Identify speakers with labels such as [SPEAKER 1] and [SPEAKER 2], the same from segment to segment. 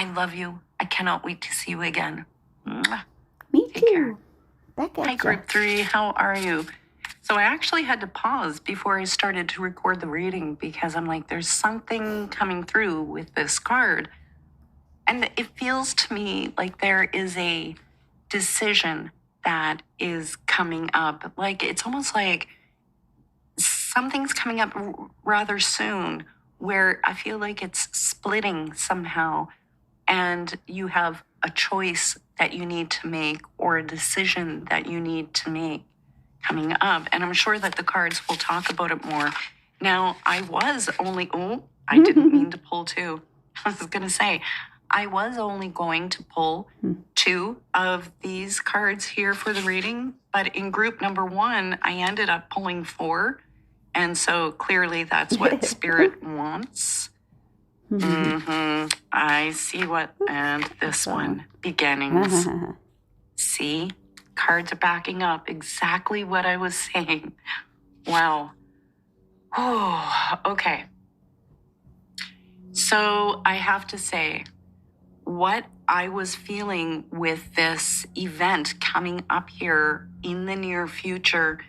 [SPEAKER 1] I love you. I cannot wait to see you again. Mwah.
[SPEAKER 2] Me
[SPEAKER 1] Take
[SPEAKER 2] too.
[SPEAKER 1] care.
[SPEAKER 2] Back at
[SPEAKER 1] Hi,
[SPEAKER 2] ya.
[SPEAKER 1] Group 3. How are you? So I actually had to pause before I started to record the reading because I'm like, there's something coming through with this card. And it feels to me like there is a decision that is coming up. Like, it's almost like something's coming up rather soon where I feel like it's splitting somehow. And you have a choice that you need to make or a decision that you need to make coming up. And I'm sure that the cards will talk about it more. Now, I didn't mean to pull two. I was going to say, I was only going to pull two of these cards here for the reading. But in group number 1, I ended up pulling 4. And so clearly that's what Spirit wants. I see what, and this one, beginnings. See, cards are backing up exactly what I was saying. Wow. Oh, okay. So I have to say, what I was feeling with this event coming up here in the near future,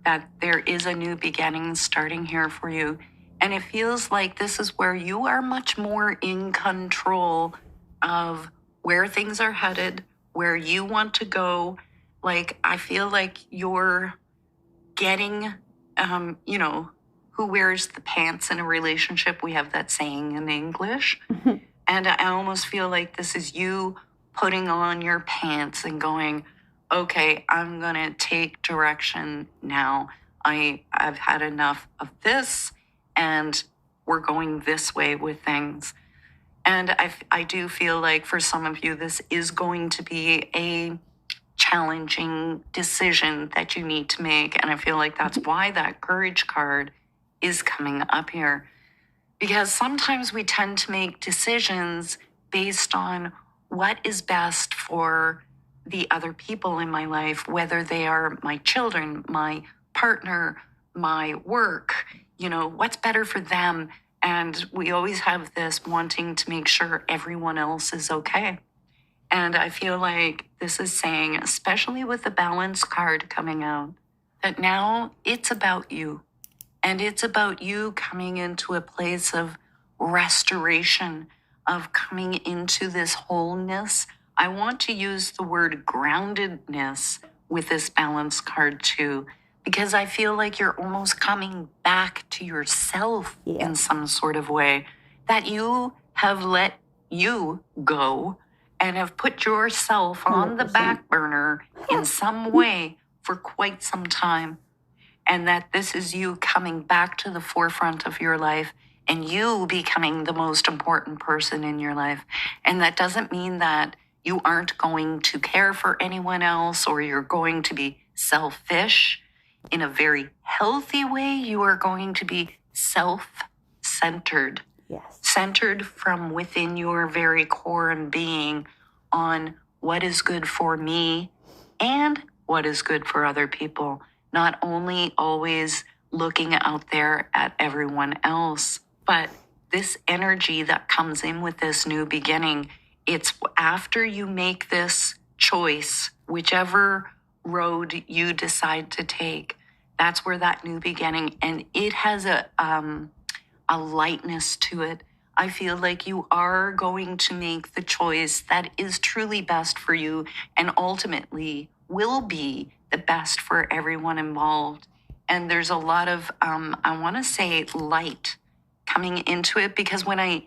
[SPEAKER 1] that there is a new beginning starting here for you. And it feels like this is where you are much more in control of where things are headed, where you want to go. Like, I feel like you're getting, who wears the pants in a relationship? We have that saying in English. And I almost feel like this is you putting on your pants and going, okay, I'm going to take direction now. I've had enough of this, and we're going this way with things. And I do feel like for some of you, this is going to be a challenging decision that you need to make. And I feel like that's why that courage card is coming up here. Because sometimes we tend to make decisions based on what is best for the other people in my life, whether they are my children, my partner, my work, what's better for them. And we always have this wanting to make sure everyone else is okay. And I feel like this is saying, especially with the balance card coming out, that now it's about you. And it's about you coming into a place of restoration, of coming into this wholeness. I want to use the word groundedness with this balance card too, because I feel like you're almost coming back to yourself in some sort of way, that you have let you go and have put yourself on the back burner in some way for quite some time. And that this is you coming back to the forefront of your life and you becoming the most important person in your life. And that doesn't mean that you aren't going to care for anyone else or you're going to be selfish. In a very healthy way, you are going to be self-centered.
[SPEAKER 2] Yes.
[SPEAKER 1] Centered from within your very core and being on what is good for me and what is good for other people. Not only always looking out there at everyone else, but this energy that comes in with this new beginning, it's after you make this choice, whichever road you decide to take, that's where that new beginning, and it has a lightness to it. I feel like you are going to make the choice that is truly best for you and ultimately will be the best for everyone involved. And there's a lot of, I want to say, light coming into it, because when I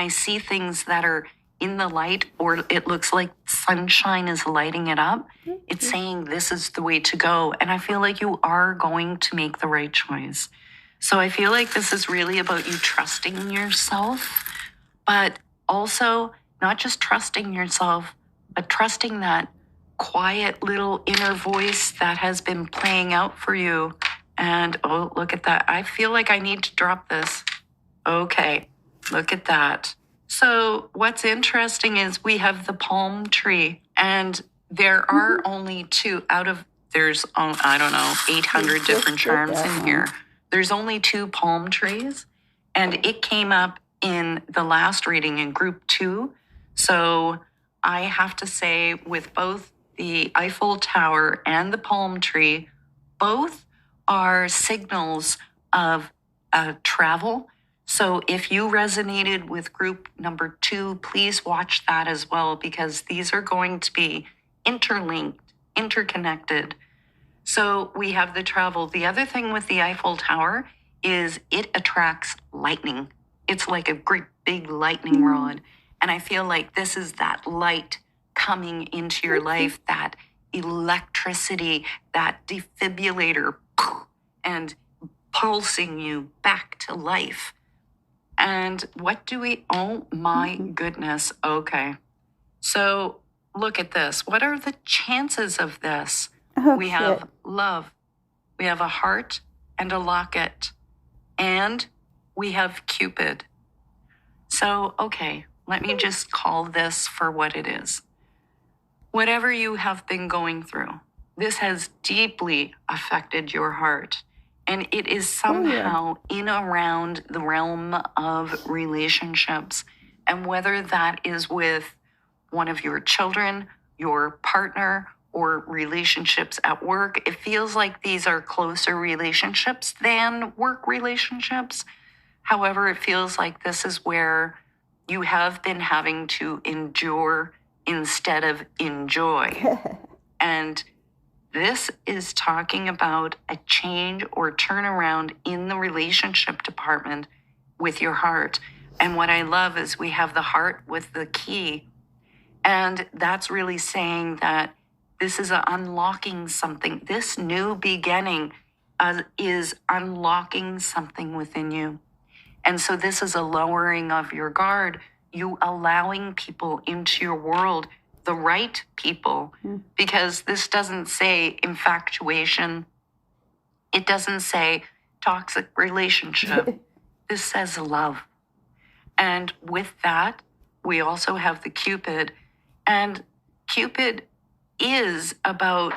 [SPEAKER 1] see things that are in the light, or it looks like sunshine is lighting it up, it's saying this is the way to go. And I feel like you are going to make the right choice. So I feel like this is really about you trusting yourself, but also not just trusting yourself, but trusting that quiet little inner voice that has been playing out for you. And oh, look at that. I feel like I need to drop this. Okay, look at that. So what's interesting is we have the palm tree, and there are only two there's, 800 different charms in here. There's only 2 palm trees, and it came up in the last reading in group 2. So I have to say, with both the Eiffel Tower and the palm tree, both are signals of travel. So if you resonated with group number 2, please watch that as well, because these are going to be interlinked, interconnected. So we have the travel. The other thing with the Eiffel Tower is it attracts lightning. It's like a great big lightning rod. And I feel like this is that light coming into your life, that electricity, that defibrillator, and pulsing you back to life. And what do we, oh my goodness. Okay. So look at this. What are the chances of this? We have love. We have a heart and a locket. And we have Cupid. So, okay, let me just call this for what it is. Whatever you have been going through, this has deeply affected your heart. And it is somehow in around the realm of relationships. And whether that is with one of your children, your partner, or relationships at work, it feels like these are closer relationships than work relationships. However, it feels like this is where you have been having to endure instead of enjoy. And this is talking about a change or turnaround in the relationship department with your heart. And what I love is we have the heart with the key. And that's really saying that this is unlocking something. This new beginning is unlocking something within you. And so this is a lowering of your guard, you allowing people into your world, the right people, because this doesn't say infatuation. It doesn't say toxic relationship. This says love. And with that, we also have the Cupid. And Cupid is about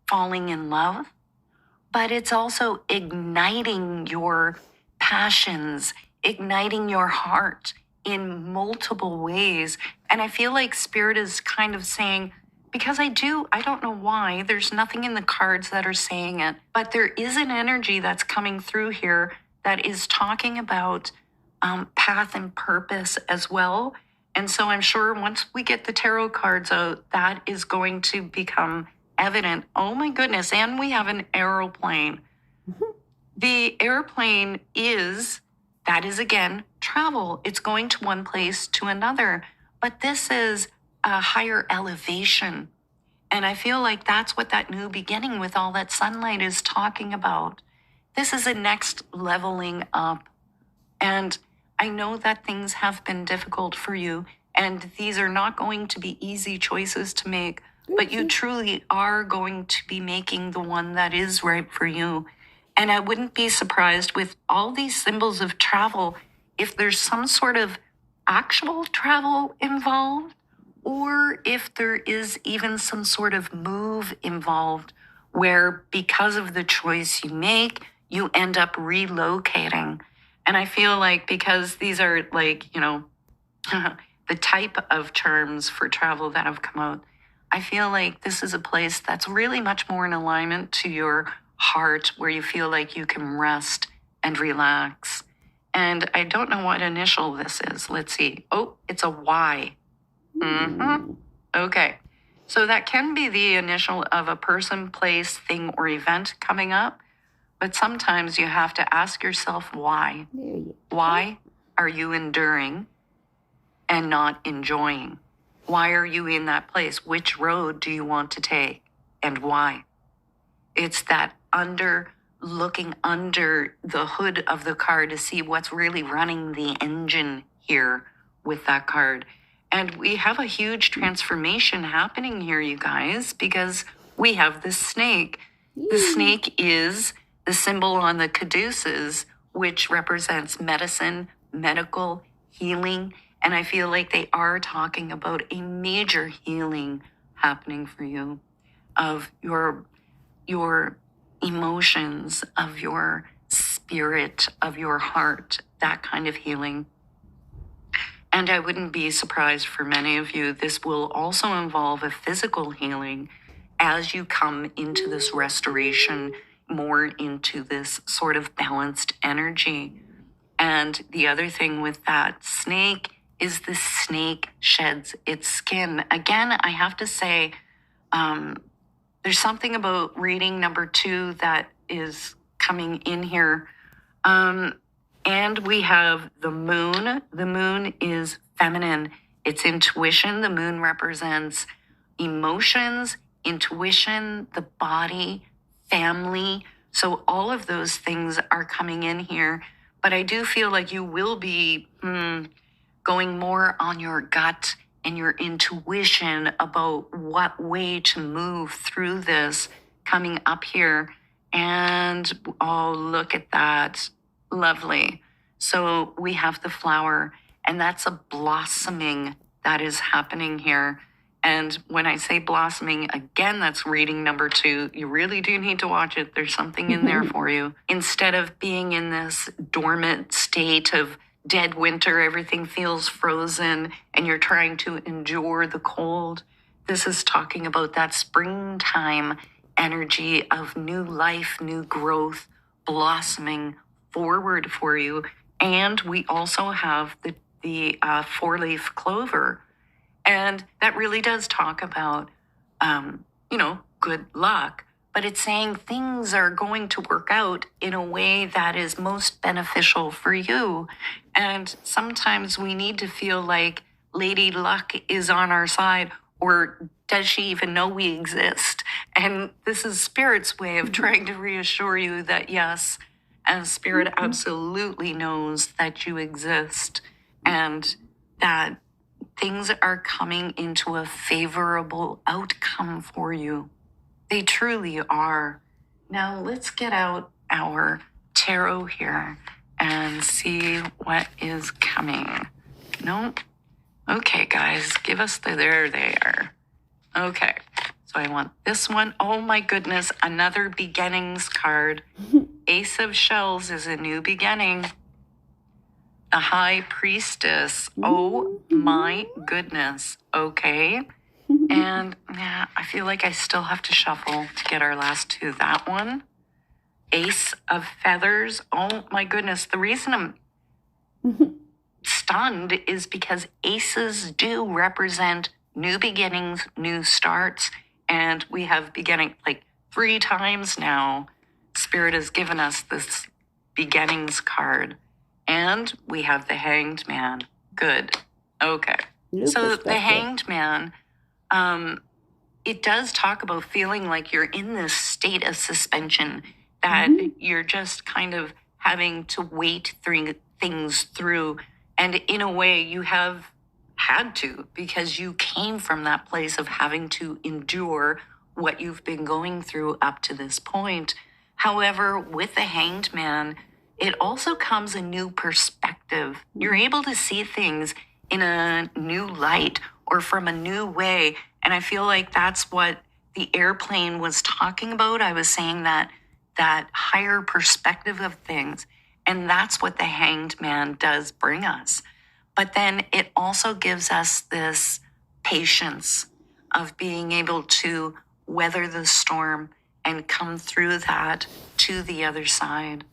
[SPEAKER 1] falling in love, but it's also igniting your passions, igniting your heart in multiple ways. And I feel like Spirit is kind of saying, because I don't know why, there's nothing in the cards that are saying it, but there is an energy that's coming through here that is talking about path and purpose as well. And so I'm sure once we get the tarot cards out, that is going to become evident. Oh my goodness. And we have an aeroplane. The airplane that is again, travel. It's going to one place to another. But this is a higher elevation. And I feel like that's what that new beginning with all that sunlight is talking about. This is a next leveling up. And I know that things have been difficult for you, and these are not going to be easy choices to make, but you truly are going to be making the one that is right for you. And I wouldn't be surprised with all these symbols of travel if there's some sort of actual travel involved, or if there is even some sort of move involved where because of the choice you make, you end up relocating. And I feel like because these are like, the type of terms for travel that have come out, I feel like this is a place that's really much more in alignment to your heart, where you feel like you can rest and relax. And I don't know what initial this is. Let's see. Oh, it's a Y. Okay. So that can be the initial of a person, place, thing, or event coming up. But sometimes you have to ask yourself why. Why are you enduring and not enjoying? Why are you in that place? Which road do you want to take and why? It's that looking under the hood of the car to see what's really running the engine here with that card. And we have a huge transformation happening here, you guys, because we have this snake. The snake is the symbol on the caduceus, which represents medicine, medical, healing. And I feel like they are talking about a major healing happening for you of your emotions, of your spirit, of your heart, that kind of healing. And I wouldn't be surprised for many of you, this will also involve a physical healing as you come into this restoration, more into this sort of balanced energy. And the other thing with that snake is the snake sheds its skin. Again, I have to say, there's something about reading number 2 that is coming in here. And we have the moon. The moon is feminine. It's intuition. The moon represents emotions, intuition, the body, family. So all of those things are coming in here. But I do feel like you will be going more on your gut and your intuition about what way to move through this coming up here. And oh, look at that. Lovely. So we have the flower, and that's a blossoming that is happening here. And when I say blossoming, again, that's reading number 2. You really do need to watch it. There's something in there for you. Instead of being in this dormant state of dead winter, everything feels frozen, and you're trying to endure the cold, this is talking about that springtime energy of new life, new growth, blossoming forward for you. And we also have the 4-leaf clover. And that really does talk about, good luck. But it's saying things are going to work out in a way that is most beneficial for you. And sometimes we need to feel like Lady Luck is on our side, or does she even know we exist? And this is Spirit's way of trying to reassure you that yes, and Spirit absolutely knows that you exist and that things are coming into a favorable outcome for you. They truly are. Now let's get out our tarot here and see what is coming. No? Okay, guys, give us there they are. Okay, so I want this one. Oh my goodness, another beginnings card. Ace of Shells is a new beginning. The High Priestess. Oh my goodness. Okay. And I feel like I still have to shuffle to get our last 2. That one. Ace of Feathers. Oh my goodness. The reason I'm stunned is because aces do represent new beginnings, new starts. And we have beginning like 3 times now. Spirit has given us this beginnings card. And we have the Hanged Man. Good. Okay. So the Hanged Man, it does talk about feeling like you're in this state of suspension, that you're just kind of having to wait things through. And in a way, you have had to, because you came from that place of having to endure what you've been going through up to this point. However, with the Hanged Man, it also comes a new perspective. You're able to see things in a new light or from a new way. And I feel like that's what the airplane was talking about. I was saying that higher perspective of things. And that's what the Hanged Man does bring us. But then it also gives us this patience of being able to weather the storm and come through that to the other side.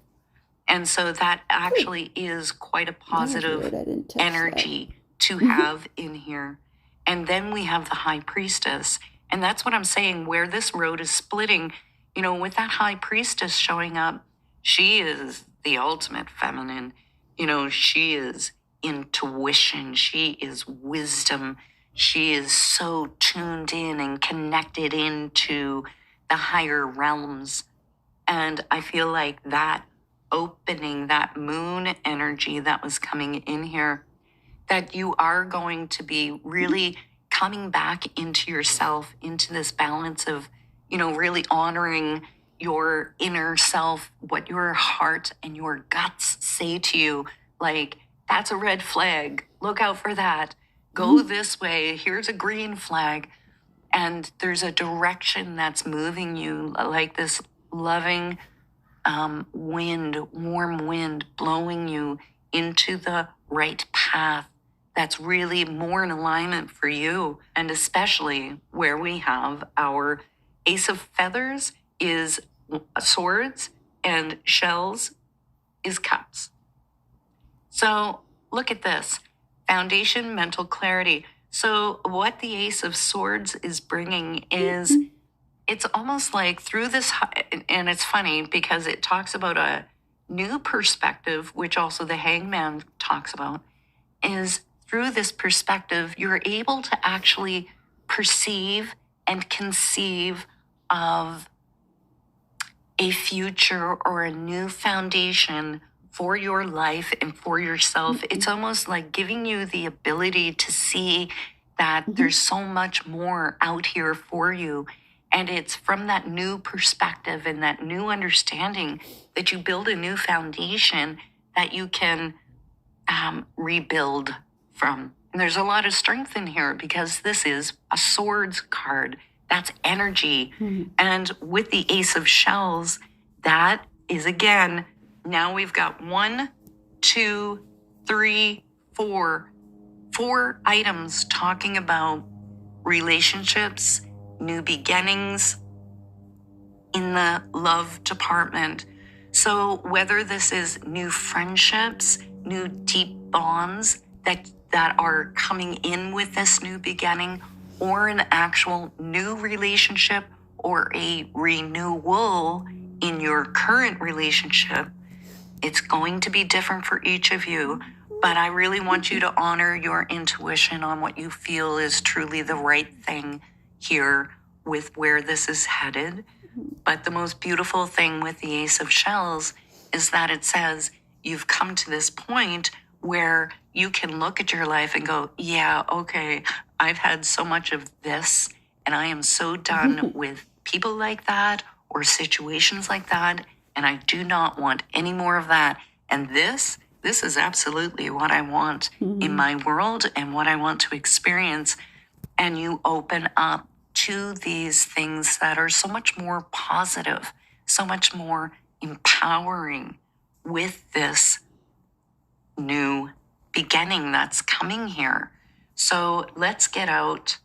[SPEAKER 1] And so that actually is quite a positive energy to have in here. And then we have the High Priestess. And that's what I'm saying, where this road is splitting, with that High Priestess showing up, she is the ultimate feminine. She is intuition. She is wisdom. She is so tuned in and connected into the higher realms. And I feel like that opening, that moon energy that was coming in here, that you are going to be really coming back into yourself, into this balance of, really honoring your inner self, what your heart and your guts say to you. Like, that's a red flag. Look out for that. Go this way. Here's a green flag. And there's a direction that's moving you, like this loving wind, warm wind blowing you into the right path that's really more in alignment for you. And especially where we have our Ace of Feathers is swords and shells is cups. So look at this. Foundation, mental clarity. So what the Ace of Swords is bringing is, it's almost like through this, and it's funny because it talks about a new perspective, which also the Hangman talks about, is through this perspective, you're able to actually perceive and conceive of a future or a new foundation for your life and for yourself. It's almost like giving you the ability to see that there's so much more out here for you. And it's from that new perspective and that new understanding that you build a new foundation that you can rebuild from. And there's a lot of strength in here because this is a swords card. That's energy. And with the Ace of Shells, that is again, now we've got 1, 2, 3, 4. 4 items talking about relationships, new beginnings in the love department. So whether this is new friendships, new deep bonds that are coming in with this new beginning, or an actual new relationship or a renewal in your current relationship, it's going to be different for each of you. But I really want you to honor your intuition on what you feel is truly the right thing here with where this is headed. But the most beautiful thing with the Ace of Shells is that it says you've come to this point where you can look at your life and go, yeah, okay, I've had so much of this and I am so done with people like that or situations like that. And I do not want any more of that. And this is absolutely what I want in my world and what I want to experience. And you open up to these things that are so much more positive, so much more empowering with this new beginning that's coming here. So let's get out.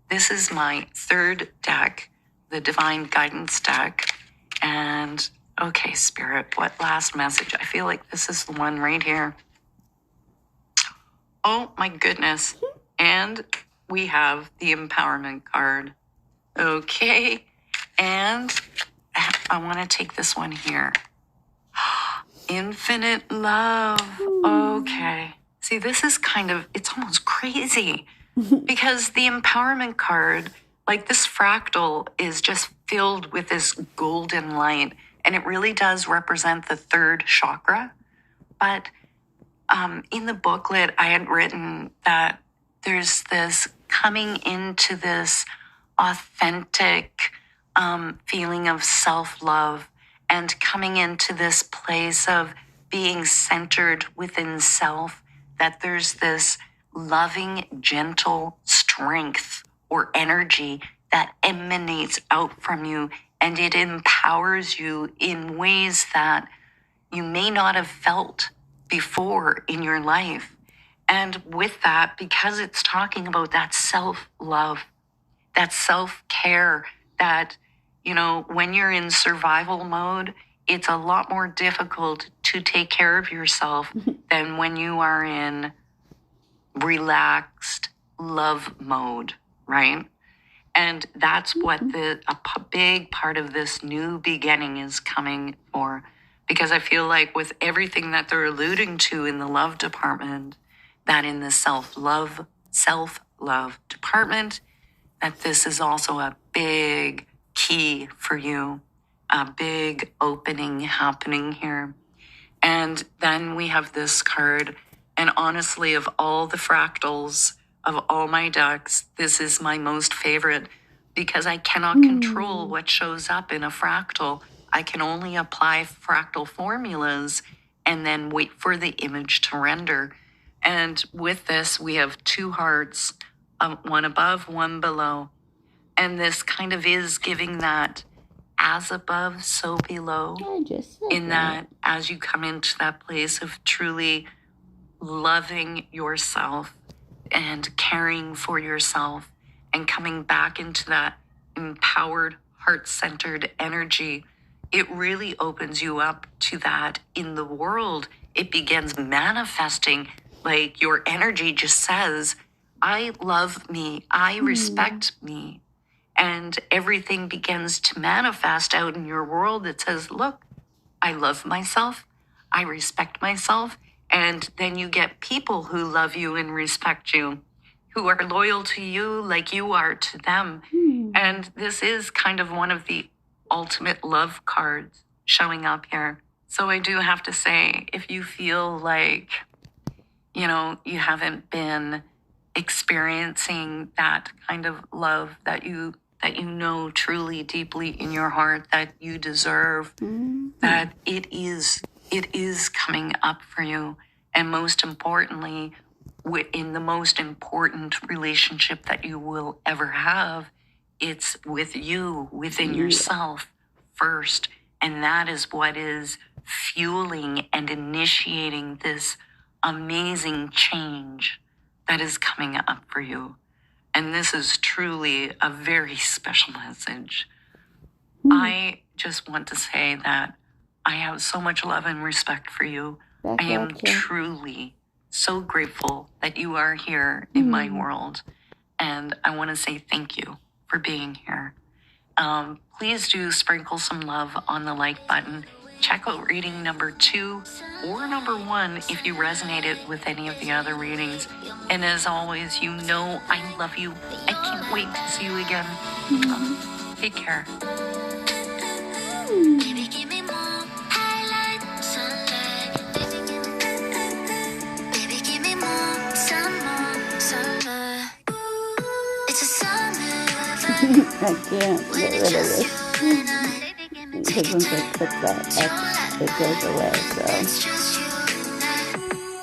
[SPEAKER 1] This is my third deck, the Divine Guidance deck. And okay, Spirit, what last message? I feel like this is the one right here. Oh my goodness. And we have the Empowerment card. Okay. And I want to take this one here. Infinite love. Okay. See, this is kind of, it's almost crazy because the Empowerment card, like this fractal, is just filled with this golden light. And it really does represent the third chakra. But in the booklet, I had written that there's this coming into this authentic feeling of self-love and coming into this place of being centered within self, that there's this loving, gentle strength or energy that emanates out from you, and it empowers you in ways that you may not have felt before in your life. And with that, because it's talking about that self-love, that self-care, that, you know, when you're in survival mode, it's a lot more difficult to take care of yourself than when you are in relaxed love mode, right? And that's what a big part of this new beginning is coming for. Because I feel like with everything that they're alluding to in the love department, that in the self-love department, that this is also a big key for you, a big opening happening here. And then we have this card, and honestly, of all the fractals, of all my decks, this is my most favorite because I cannot control what shows up in a fractal. I can only apply fractal formulas and then wait for the image to render. And with this, we have 2 hearts, one above, one below. And this kind of is giving that as above, so below.
[SPEAKER 2] I just said
[SPEAKER 1] in that as you come into that place of truly loving yourself and caring for yourself and coming back into that empowered, heart-centered energy, it really opens you up to that in the world. It begins manifesting, like your energy just says, I love me, I respect me. And everything begins to manifest out in your world that says, look, I love myself, I respect myself. And then you get people who love you and respect you, who are loyal to you like you are to them. And this is kind of one of the ultimate love cards showing up here. So I do have to say, if you feel like, you haven't been experiencing that kind of love that you know truly deeply in your heart that you deserve, that it is coming up for you. And most importantly, in the most important relationship that you will ever have, it's with you, within yourself first. And that is what is fueling and initiating this amazing change that is coming up for you. And this is truly a very special message. I just want to say that I have so much love and respect for you. I am truly so grateful that you are here in my world. And I want to say thank you for being here. Please do sprinkle some love on the like button. Check out reading number 2 or number 1 if you resonated with any of the other readings. And as always, I love you. I can't wait to see you again. Take care.
[SPEAKER 2] Baby, give me more highlight sunlight. Baby, give me more, some more summer. It's a summer
[SPEAKER 3] I can't get rid of this. Because once I click that X, it goes away. So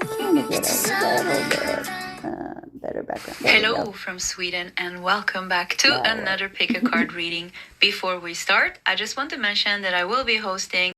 [SPEAKER 3] I'm trying to get over that a little bit. Better background.
[SPEAKER 4] Hello from Sweden and welcome back to another Pick a Card reading. Before we start, I just want to mention that I will be hosting